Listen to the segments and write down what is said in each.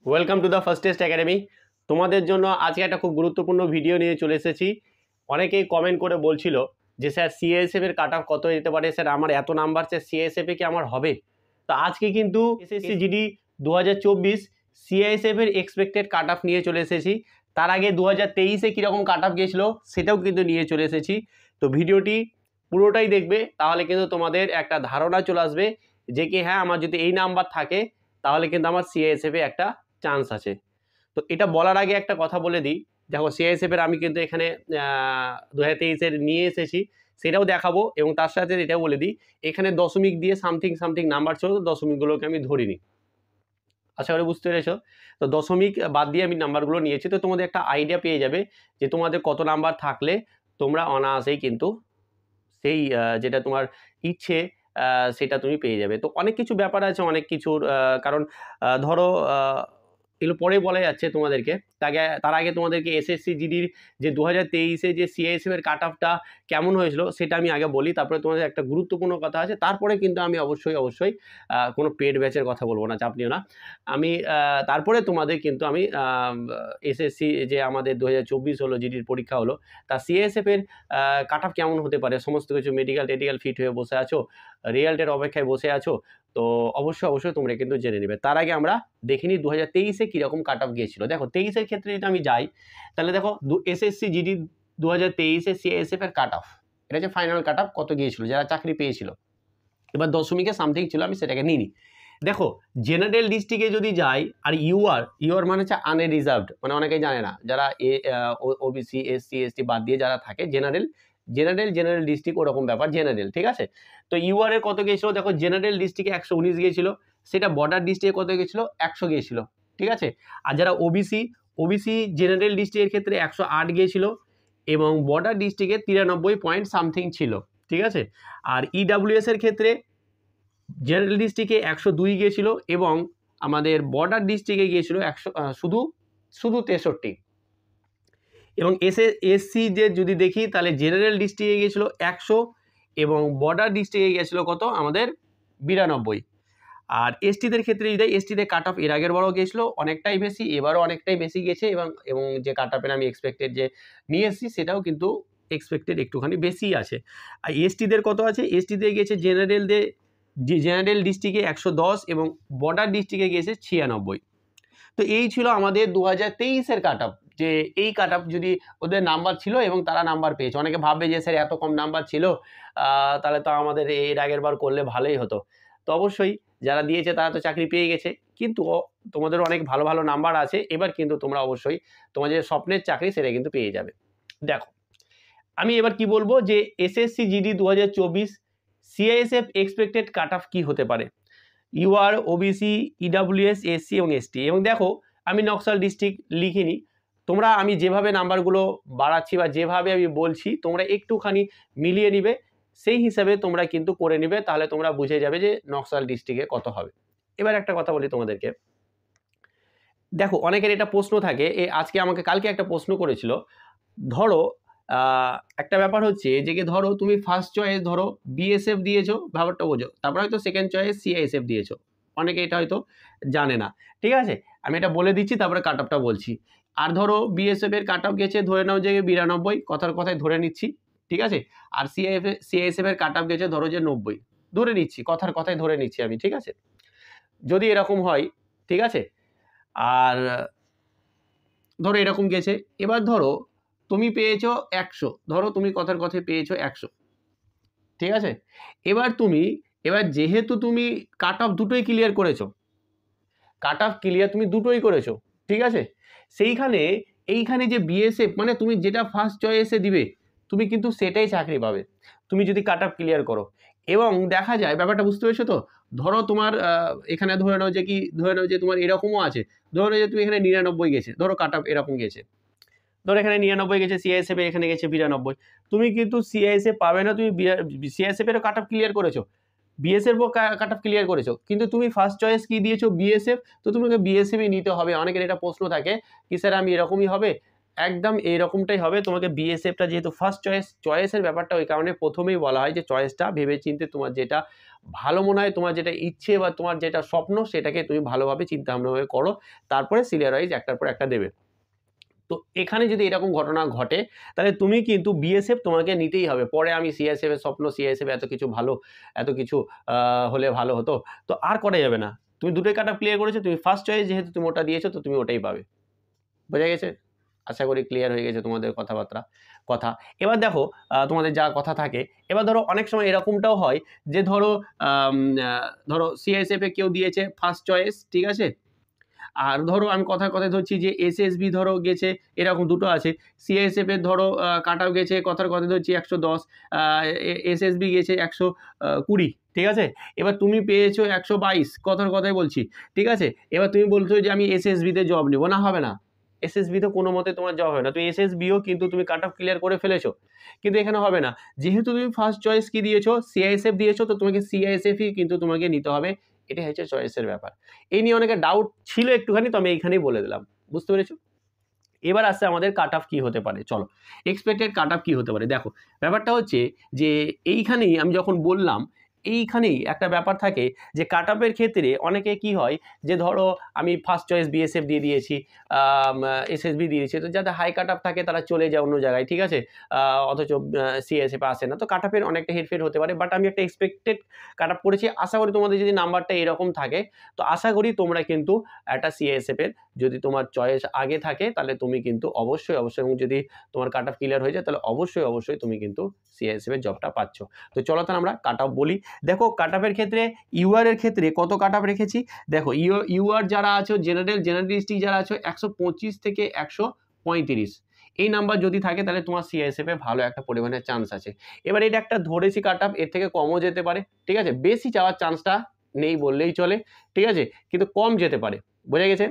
Welcome to the first test academy. তোমাদের জন্য আজকে একটা খুব গুরুত্বপূর্ণ ভিডিও নিয়ে চলে এসেছি। অনেকেই কমেন্ট করে বলছিল যে স্যার সিএসএফ এর কাট অফ কত যেতে পারে, স্যার আমার এত নাম্বার, স্যার সিএসএফ এ কি আমার হবে? তো আজকে কিন্তু এসএসসি জিডি 2024 সিএসএফ এর এক্সপেক্টেড কাট অফ নিয়ে চলে এসেছি। তার আগে 2023-এ কীরকম কাট অফ গিয়েছিল সেটাও কিন্তু নিয়ে চলে এসেছি। তো ভিডিওটি পুরোটাই দেখবে, তাহলে কিন্তু তোমাদের একটা ধারণা চলে আসবে যে কি হ্যাঁ, আমার যদি এই নাম্বার থাকে তাহলে কিন্তু আমার সিএসএফ এ একটা চান্স আছে। তো এটা বলার আগে একটা কথা বলে দিই, দেখো সিআইএসএফ এর আমি কিন্তু এখানে 2023-এর নিয়ে এসেছি, সেটাও দেখাবো। এবং তার সাথে এটাও বলে দিই, এখানে দশমিক দিয়ে সামথিং সামথিং নাম্বার ছিল, দশমিকগুলোকে আমি ধরিনি। আশা করি বুঝতে পেরেছো। তো দশমিক বাদ দিয়ে আমি নাম্বারগুলো নিয়েছি, তো তোমাদের একটা আইডিয়া পেয়ে যাবে যে তোমাদের কত নাম্বার থাকলে তোমরা অনায়াসেই কিন্তু সেই যেটা তোমার ইচ্ছে সেটা তুমি পেয়ে যাবে। তো অনেক কিছু ব্যাপার আছে, অনেক কিছুর কারণ ধরো এগুলো পরে বলা যাচ্ছে তোমাদেরকে। তার আগে তোমাদেরকে এসএসসি জিডির যে 2023-এ যে সিআইএসএফ এর কাট অফটা কেমন হয়েছিল সেটা আমি আগে বলি, তারপরে তোমাদের একটা গুরুত্বপূর্ণ কথা আছে। তারপরে কিন্তু আমি অবশ্যই কোনো পেড ব্যাচের কথা বলবো না, চাপ নিও না। আমি তারপরে তোমাদের কিন্তু আমি এসএসসি যে আমাদের 2024 হলো, জিডির পরীক্ষা হলো, তা সিআইএসএফ এর কাট অফ কেমন হতে পারে, সমস্ত কিছু মেডিকেল টেডিক্যাল ফিট হয়ে বসে আছো, রেজাল্টের অপেক্ষায় বসে আছো, তো অবশ্যই তোমরা কিন্তু জেনে নেবে। তার আগে আমরা দেখে নিই 2023-এ কীরকম কাট অফ গিয়েছিল। দেখো 23-এর ক্ষেত্রে যদি আমি যাই, তাহলে দেখো এসএসসি জিডি 2023-এ সিআইএসএফ এর কাট অফ, এটা হচ্ছে ফাইনাল কাট অফ কত গিয়েছিল যারা চাকরি পেয়েছিল। এবার দশমিকে সামথিং ছিল, আমি সেটাকে নিই। দেখো জেনারেল ডিস্ট্রিক্টে যদি যাই, আর ইউআর মানে হচ্ছে আনরিজার্ভড, মানে অনেকেই জানে না, যারা ওবিসি এসসি এসটি বাদ দিয়ে যারা থাকে, জেনারেল ডিস্ট্রিক্ট ওরকম ব্যাপার, জেনারেল, ঠিক আছে। তো ইউআর এর কত গিয়েছিল, দেখো জেনারেল ডিস্ট্রিক্টে 119 গিয়েছিল, সেটা বর্ডার ডিস্ট্রিক্টে কত গিয়েছিল, 100 গিয়েছিল, ঠিক আছে। আর যারা ওবিসি জেনারেল ডিস্ট্রিক্টের ক্ষেত্রে 108 গিয়েছিল, এবং বর্ডার ডিস্ট্রিক্টে 93 পয়েন্ট সামথিং ছিল, ঠিক আছে। আর ইডাব্লিউএস এর ক্ষেত্রে জেনারেল ডিস্ট্রিক্টে 102 গিয়েছিল, এবং আমাদের বর্ডার ডিস্ট্রিক্টে গিয়েছিল 100 শুধু 63। এবং এসসি যে যদি দেখি, তাহলে জেনারেল ডিস্ট্রিক্টে গিয়েছিল 100, এবং বর্ডার ডিস্ট্রিক্টে গিয়েছিল কত, আমাদের 92। আর এসটিদের ক্ষেত্রে যদি এসটিতে কাট অফ এর আগের বারও গিয়েছিল অনেকটাই বেশি, এবারও অনেকটাই বেশি গেছে, এবং যে কাট অফের আমি এক্সপেক্টেড যে নিয়ে এসেছি সেটাও কিন্তু এক্সপেক্টেড একটুখানি বেশি আছে। আর এসটিদের কত আছে, এসটিতে গিয়েছে জেনারেল ডিস্ট্রিক্টে 110, এবং বর্ডার ডিস্ট্রিক্টে গিয়েছে 96। তো এই ছিল আমাদের 2023-এর কাট অফ, যে এই কাট অফ যদি ওদের নাম্বার ছিল এবং তারা নাম্বার পেয়েছে। অনেকে ভাববে যে স্যার এত কম নাম্বার ছিল, তাহলে তো আমাদের এর আগের বার করলে ভালোই হতো। তো অবশ্যই যারা দিয়েছে তারা তো চাকরি পেয়ে গেছে, কিন্তু তোমাদের অনেক ভালো ভালো নাম্বার আছে, এবার কিন্তু তোমরা অবশ্যই তোমাদের যে স্বপ্নের চাকরি সেটা কিন্তু পেয়ে যাবে। দেখো আমি এবার কি বলবো, যে SSC GD 2024 CISF expected cut off কী হতে পারে, ইউআর, ওবিসি, ইডাব্লিউএস, এসসি এবং এসটি। এবং দেখো আমি নকশাল ডিস্ট্রিক্ট লিখিনি, তোমরা আমি যেভাবে নাম্বারগুলো বাড়াচ্ছি বা যেভাবে আমি বলছি তোমরা একটুখানি মিলিয়ে নিবে, সেই হিসাবে তোমরা কিন্তু করে নিবে, তাহলে তোমরা বুঝে যাবে যে নকশাল ডিস্ট্রিক্টে কত হবে। এবার একটা কথা বলি তোমাদেরকে, দেখো অনেকের এটা প্রশ্ন থাকে, কালকে একটা প্রশ্ন করেছিল। ধরো একটা ব্যাপার হচ্ছে যে ধরো তুমি ফার্স্ট চয়েস ধরো বিএসএফ দিয়েছো, ব্যাপারটা বোঝো, তারপর হয়তো সেকেন্ড চয়েস সিআইএসএফ দিয়েছো, অনেকে এটা হয়তো জানে না, ঠিক আছে। আমি এটা বলে দিচ্ছি, তারপরে কাট অফটা বলছি। আর ধরো বিএসএফ এর কাট অফ গেছে ধরে নাও যে 92, কথায় ধরে নিচ্ছি, ঠিক আছে। আর সিআইএসএফ এর কাট অফ গেছে ধরো যে 90, ধরে নিচ্ছি, কথায় ধরে নিচ্ছি আমি, ঠিক আছে। যদি এরকম হয়, ঠিক আছে, আর ধরো এরকম গেছে, এবার ধরো তুমি পেয়েছো 100, ধরো তুমি কথায় পেয়েছো 100, ঠিক আছে। এবার যেহেতু তুমি কাট অফ দুটোই ক্লিয়ার করেছো, তুমি দুটোই করেছো, ঠিক আছে, এইখানে যে বিএসএফ মানে তুমি যেটা ফার্স্ট চয়েসে দিবে তুমি কিন্তু সেটাই চাকরি পাবে, তুমি যদি কাট অফ ক্লিয়ার করো। এবং দেখা যায়, ব্যাপারটা বুঝতে পেরেছো তো, ধরো তোমার এখানে ধরে নাও যে তোমার এরকমও আছে, ধরে নাও যে তুমি এখানে 99 গেছে, ধরো কাট অফ এরকম গেছে, ধরো এখানে 99 গেছে, সিআইএসএফ এখানে গেছে 92, তুমি কিন্তু সিআইএসএফ পাবে না, তুমি সিআইএসএফ এরও কাট অফ ক্লিয়ার করেছো, বিএসএফও কাট অফ ক্লিয়ার করেছো, কিন্তু তুমি ফার্স্ট চয়েস কি দিয়েছো, বিএসএফ, তো তোমাকে বিএসএফই নিতে হবে। অনেকের এটা প্রশ্ন থাকে কি স্যার আমি এরকমই হবে, একদম এইরকমটাই হবে। তোমাকে বিএসএফটা যেহেতু ফার্স্ট চয়েসের ব্যাপারটা ওই কারণে প্রথমেই বলা হয় যে চয়েসটা ভেবেচিন্তে তোমার যেটা ভালো মনে হয়, তোমার যেটা ইচ্ছে বা তোমার যেটা স্বপ্ন সেটাকে তুমি ভালোভাবে চিন্তাভাবনাভাবে করো, তারপরে সিরিয়াল ওয়াইজ একটার পর একটা দেবে। তো এখানে যদি এরকম ঘটনা ঘটে তাহলে তুমি কিন্তু বিএসএফ তোমাকে নিতেই হবে। পরে আমি সিএসএফ এর স্বপ্ন, সিএসএফ এত কিছু ভালো, এত কিছু হলে ভালো হতো, তো আর করা যাবে না। তুমি দুটোই কাট অফ ক্লিয়ার করেছো, তুমি ফার্স্ট চয়েস যেহেতু তুমি ওটা দিয়েছো তো তুমি ওটাই পাবে। বোঝা গেছে? আশা করি ক্লিয়ার হয়ে গেছে তোমাদের কথা। এবার দেখো তোমাদের যা কথা থাকে, এবার ধরো অনেক সময় এরকমটাও হয় যে ধরো সিআইএসএফ এ কেউ দিয়েছে ফার্স্ট চয়েস, ঠিক আছে, আর ধরো আমি কথায় ধরছি যে এসএসবি ধরো গেছে, এরকম দুটো আছে। সিআইএসএফ এর ধরো কাটাও গেছে, কথায় ধরছি 110, এসএসবি গেছে 120, ঠিক আছে। এবার তুমি পেয়েছো 122, কথায় বলছি, ঠিক আছে। এবার তুমি বলছো যে আমি এসএসবিতে জব নেবো, না হবে না, এসএসবিতে কোনো মতে তোমার জব হবে না। তো এসএসবিও কিন্তু তুমি কাট অফ ক্লিয়ার করে ফেলেছো, কিন্তু এখানে হবে না, যেহেতু তুমি ফার্স্ট চয়েস কি দিয়েছো, সিআইএসএফ দিয়েছো, তো তোমাকে সিআইএসএফই কিন্তু তোমাকে নিতে হবে। এটাই হচ্ছে চয়েসের ব্যাপার। এই নিয়ে অনেকে ডাউট ছিল একটুখানি, তো আমি এইখানেই বলে দিলাম, বুঝতে পেরেছো? এবার আসছে আমাদের কাট অফ কি হতে পারে। চলো, এক্সপেক্টেড কাট অফ কি হতে পারে। দেখো ব্যাপারটা হচ্ছে যে এইখানেই আমি যখন বললাম, এইখানেই একটা ব্যাপার থাকে যে কাট অফের ক্ষেত্রে অনেকে কি হয় যে ধরো আমি ফার্স্ট চয়েস বিএসএফ দিয়ে দিয়েছি, এসএসবি দিয়েছি, তো যাতে হাই কাট অফ থাকে তারা চলে যায় অন্য জায়গায়, ঠিক আছে, অথচ সিএসএফ আসে না, তো কাট অফের অনেকটা হেরফের হতে পারে। বাট আমি একটা এক্সপেক্টেড কাট অফ করেছি, আশা করি তোমাদের যদি নাম্বারটা এরকম থাকে তো আশা করি তোমরা কিন্তু একটা সিএসএফ এর যদি তোমার চয়েস আগে থাকে তাহলে তুমি কিন্তু অবশ্যই এবং যদি তোমার কাট অফ ক্লিয়ার হয়ে যায় তাহলে অবশ্যই তুমি কিন্তু সিএসএফ এর জবটা পাচ্ছ। তো চলো তাহলে আমরা কাট অফ বলি। দেখো কাট অফের ক্ষেত্রে ইউআর এর ক্ষেত্রে কত কাট অফ রেখেছি, দেখো ইউআর যারা আছো জেনারেলিস্টিক যারা আছো 125 থেকে 135, এই নাম্বার যদি থাকে তাহলে তোমার সিএসএফ এ ভালো একটা পরিমাণের চান্স আছে। এবার এটা একটা ধরেছি কাট অফ, এর থেকে কমও যেতে পারে, ঠিক আছে, বেশি যাওয়ার চান্সটা নেই বললেই চলে, ঠিক আছে, কিন্তু কম যেতে পারে। বোঝা গেছে?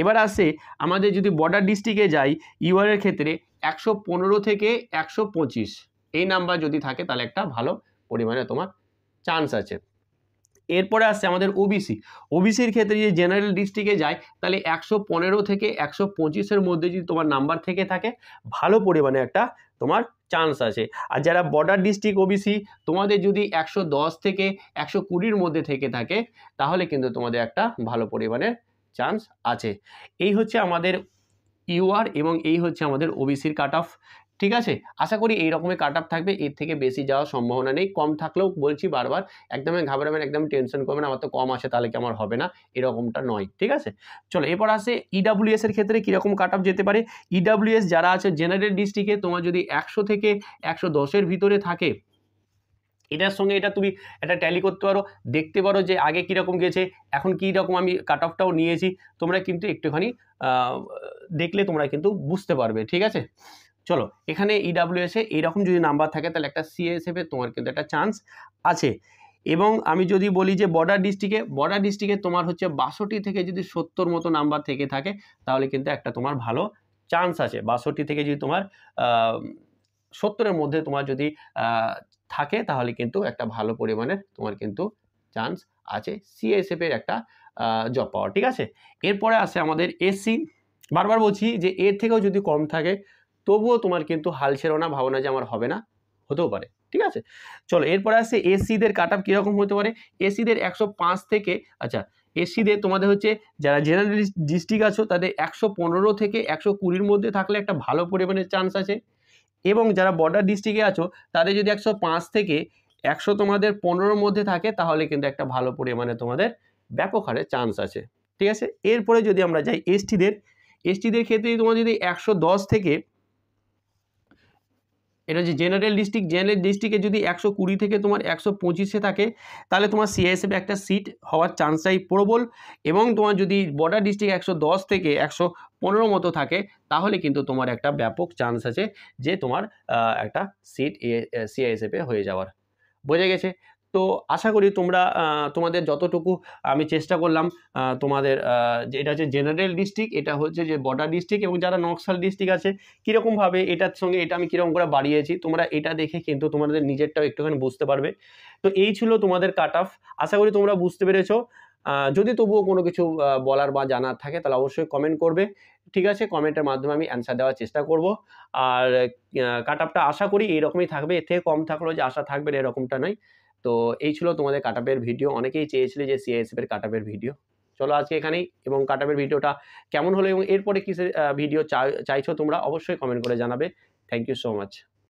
এবার আসে আমাদের যদি বর্ডার ডিস্ট্রিক্টে যাই, ইউআর এর ক্ষেত্রে 115 থেকে 125 এই নাম্বার যদি থাকে তাহলে একটা ভালো পরিমাণে তোমার চান্স আছে। এরপরে আসছে আমাদের ওবিসির ক্ষেত্রে যদি জেনারেল ডিস্ট্রিক্টে যায় তাহলে 115 থেকে 125-এর মধ্যে যদি তোমার নাম্বার থেকে থাকে ভালো পরিমাণে একটা তোমার চান্স আছে। আর যারা বর্ডার ডিস্ট্রিক্ট ওবিসি তোমাদের যদি 110 থেকে 120-র মধ্যে থেকে থাকে তাহলে কিন্তু তোমাদের একটা ভালো পরিমাণের চান্স আছে। এই হচ্ছে আমাদের ইউআর এবং এই হচ্ছে আমাদের ওবিসির কাট অফ, ঠিক আছে। আশা করি এই রকমের কাট অফ থাকবে, এর থেকে বেশি যাওয়ার সম্ভাবনা নেই। কম থাকলেও বলছি বারবার একদমই ঘাবড়াবেন, একদম টেনশন করবেন আমার তো কম আসে তাহলে কি আমার হবে না, এরকমটা নয়, ঠিক আছে। চলো এরপর আসে ইডাব্লিউএস এর ক্ষেত্রে কীরকম কাট অফ যেতে পারে। ইডাব্লিউএস যারা আছে জেনারেল ডিস্ট্রিক্টে তোমার যদি 100 থেকে 110-এর ভিতরে থাকে, এটার সঙ্গে এটা তুমি একটা ট্যালি করতে পারো, দেখতে পারো যে আগে কীরকম গেছে এখন কী রকম আমি কাট অফটাও নিয়েছি, তোমরা কিন্তু একটুখানি দেখলে তোমরা কিন্তু বুঝতে পারবে, ঠিক আছে। চলো এখানে ইডাব্লিউএসে এইরকম যদি নাম্বার থাকে তাহলে একটা সিএসএফে তোমার কিন্তু একটা চান্স আছে। এবং আমি যদি বলি যে বর্ডার ডিস্ট্রিক্টে তোমার হচ্ছে 62 থেকে যদি 70 মতো নাম্বার থেকে থাকে তাহলে কিন্তু একটা তোমার ভালো চান্স আছে। 62 থেকে যদি তোমার 70-এর মধ্যে তোমার যদি থাকে তাহলে কিন্তু একটা ভালো পরিমাণের তোমার কিন্তু চান্স আছে সিএসএফ এর একটা জব পাওয়ার, ঠিক আছে। এরপরে আসে আমাদের এসসি, বারবার বলছি যে এর থেকেও যদি কম থাকে তবুও তোমার কিন্তু হাল ছেড়ো না, ভাবনা যে আমার হবে না, হতেও পারে, ঠিক আছে। চলো এরপরে আসছে এসসিদের কাট অফ কীরকম হতে পারে। এসসিদের 105 থেকে, আচ্ছা এসসিদের তোমাদের হচ্ছে যারা জেনারেল ডিস্ট্রিক্ট আছো তাদের 115 থেকে 120-র মধ্যে থাকলে একটা ভালো পরিমাণের চান্স আছে। এবং যারা বর্ডার ডিস্ট্রিক্টে আছো তাদের যদি 105 থেকে 100 তোমাদের 15-র মধ্যে থাকে তাহলে কিন্তু একটা ভালো পরিমাণে তোমাদের ব্যাপক হারে চান্স আছে, ঠিক আছে। এরপরে যদি আমরা যাই এসটিদের ক্ষেত্রে তোমার যদি 110 থেকে, এটা হচ্ছে জেনারেল ডিস্ট্রিক্টে যদি 120 থেকে তোমার 125-এ থাকে তাহলে তোমার সিআইএসএফে একটা সিট হওয়ার চান্সটাই প্রবল। এবং তোমার যদি বর্ডার ডিস্ট্রিক্ট 110 থেকে 115 মতো থাকে তাহলে কিন্তু তোমার একটা ব্যাপক চান্স আছে যে তোমার একটা সিট সিআইএসএফে হয়ে যাওয়ার। বোঝা গেছে? তো আশা করি তোমরা তোমাদের যতটুকু আমি চেষ্টা করলাম তোমাদের এটা হচ্ছে জেনারেল ডিস্ট্রিক্ট, এটা হচ্ছে যে বর্ডার ডিস্ট্রিক্ট এবং যারা নকশাল ডিস্ট্রিক্ট আছে কীরকমভাবে এটার সঙ্গে এটা আমি কীরকম করে বাড়িয়েছি তোমরা এটা দেখে কিন্তু তোমাদের নিজেরটাও একটুখানি বুঝতে পারবে। তো এই ছিল তোমাদের কাট অফ, আশা করি তোমরা বুঝতে পেরেছো। যদি তবুও কোনো কিছু বলার বা জানার থাকে তাহলে অবশ্যই কমেন্ট করবে, ঠিক আছে? কমেন্টের মাধ্যমে আমি অ্যান্সার দেওয়ার চেষ্টা করব। আর কাট আপটা আশা করি এইরকমই থাকবে, এর থেকে কম থাকলেও যে আশা থাকবে না এরকমটা নয়। তো এই ছিল তোমাদের কাট আপের ভিডিও। অনেকেই চেয়েছিলে যে সিআইএসএফ এর কাট আপের ভিডিও। চলো আজকে এখানেই, এবং কাট আপের ভিডিওটা কেমন হলো এবং এরপরে কিসের ভিডিও চাইছো তোমরা অবশ্যই কমেন্ট করে জানাবে। Thank you so much.